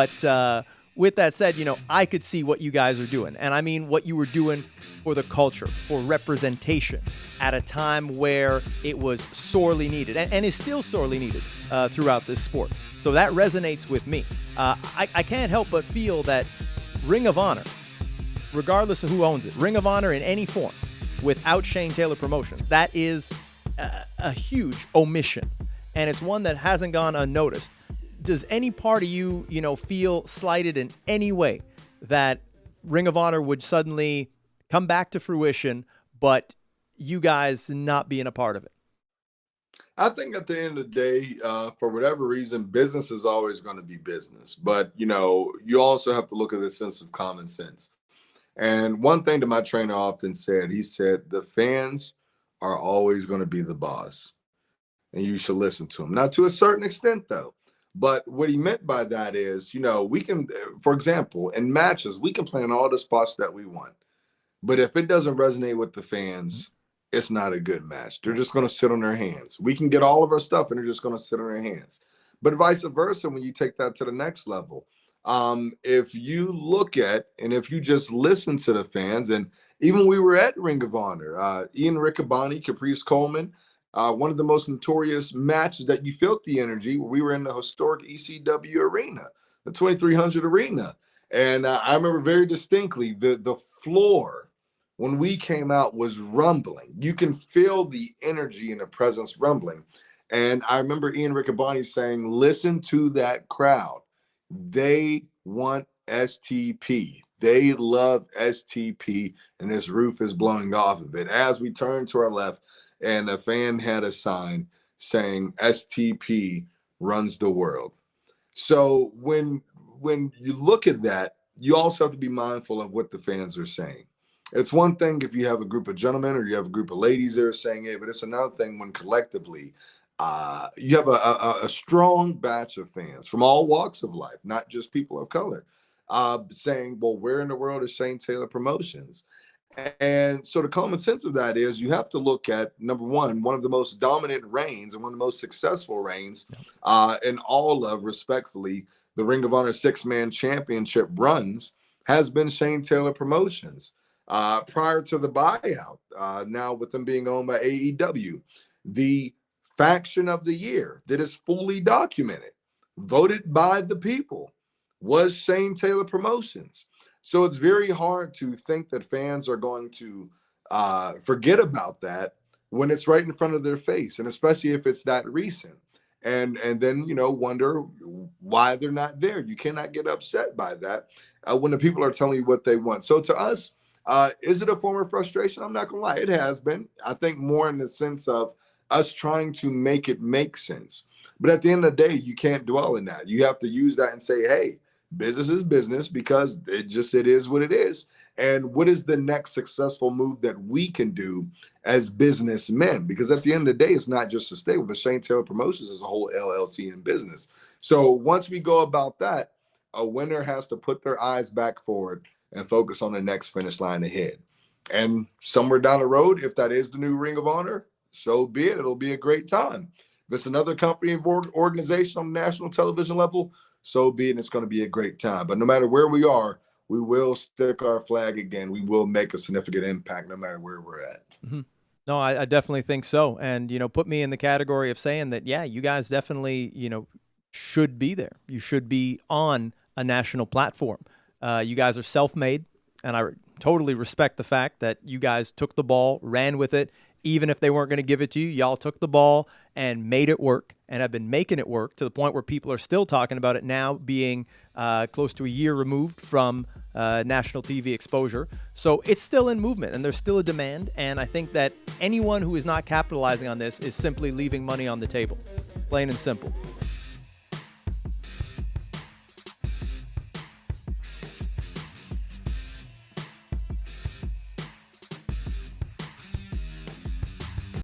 But with that said, I could see what you guys are doing. And I mean what you were doing for the culture, for representation at a time where it was sorely needed and is still sorely needed throughout this sport. So that resonates with me. I can't help but feel that Ring of Honor, regardless of who owns it, Ring of Honor in any form, without Shane Taylor Promotions, that is a huge omission. And it's one that hasn't gone unnoticed. Does any part of you, feel slighted in any way that Ring of Honor would suddenly come back to fruition, but you guys not being a part of it? I think at the end of the day, for whatever reason, business is always going to be business. But you also have to look at the sense of common sense. And one thing that my trainer often said, he said, the fans are always going to be the boss, and you should listen to them. Now, to a certain extent, though. But what he meant by that is, we can, for example, in matches, we can plan all the spots that we want. But if it doesn't resonate with the fans, it's not a good match. They're just going to sit on their hands. We can get all of our stuff and they're just going to sit on their hands. But vice versa, when you take that to the next level, if you look at and if you just listen to the fans, and even we were at Ring of Honor, Ian Riccaboni, Caprice Coleman, one of the most notorious matches that you felt the energy. We were in the historic ECW arena, the 2300 arena. And I remember very distinctly the floor when we came out was rumbling. You can feel the energy and the presence rumbling. And I remember Ian Riccaboni saying, listen to that crowd. They want STP. They love STP, and this roof is blowing off of it. As we turned to our left, and a fan had a sign saying STP runs the world. So when you look at that, you also have to be mindful of what the fans are saying. It's one thing if you have a group of gentlemen or you have a group of ladies that are saying it, but it's another thing when collectively you have a strong batch of fans from all walks of life, not just people of color, saying, well, where in the world is Shane Taylor Promotions? And so the common sense of that is you have to look at, number one of the most dominant reigns and one of the most successful reigns in all of, respectfully, the Ring of Honor six-man championship runs has been Shane Taylor Promotions. Prior to the buyout, now with them being owned by AEW, the faction of the year that is fully documented, voted by the people, was Shane Taylor Promotions. So it's very hard to think that fans are going to forget about that when it's right in front of their face, and especially if it's that recent. And then wonder why they're not there. You cannot get upset by that when the people are telling you what they want. So to us, is it a form of frustration? I'm not gonna lie, it has been. I think more in the sense of us trying to make it make sense. But at the end of the day, you can't dwell in that. You have to use that and say, hey, business is business, because it is what it is. And what is the next successful move that we can do as businessmen? Because at the end of the day, it's not just a stable, but Shane Taylor Promotions is a whole LLC in business. So once we go about that, a winner has to put their eyes back forward and focus on the next finish line ahead. And somewhere down the road, if that is the new Ring of Honor, so be it. It'll be a great time. If it's another company or organization on the national television level, so be it. It's going to be a great time. But no matter where we are, we will stick our flag again. We will make a significant impact no matter where we're at. Mm-hmm. No, I definitely think so. And, put me in the category of saying that, yeah, you guys definitely, should be there. You should be on a national platform. You guys are self-made, and I totally respect the fact that you guys took the ball, ran with it. Even if they weren't going to give it to you, y'all took the ball and made it work, and have been making it work to the point where people are still talking about it now, being close to a year removed from national TV exposure. So it's still in movement, and there's still a demand. And I think that anyone who is not capitalizing on this is simply leaving money on the table, plain and simple.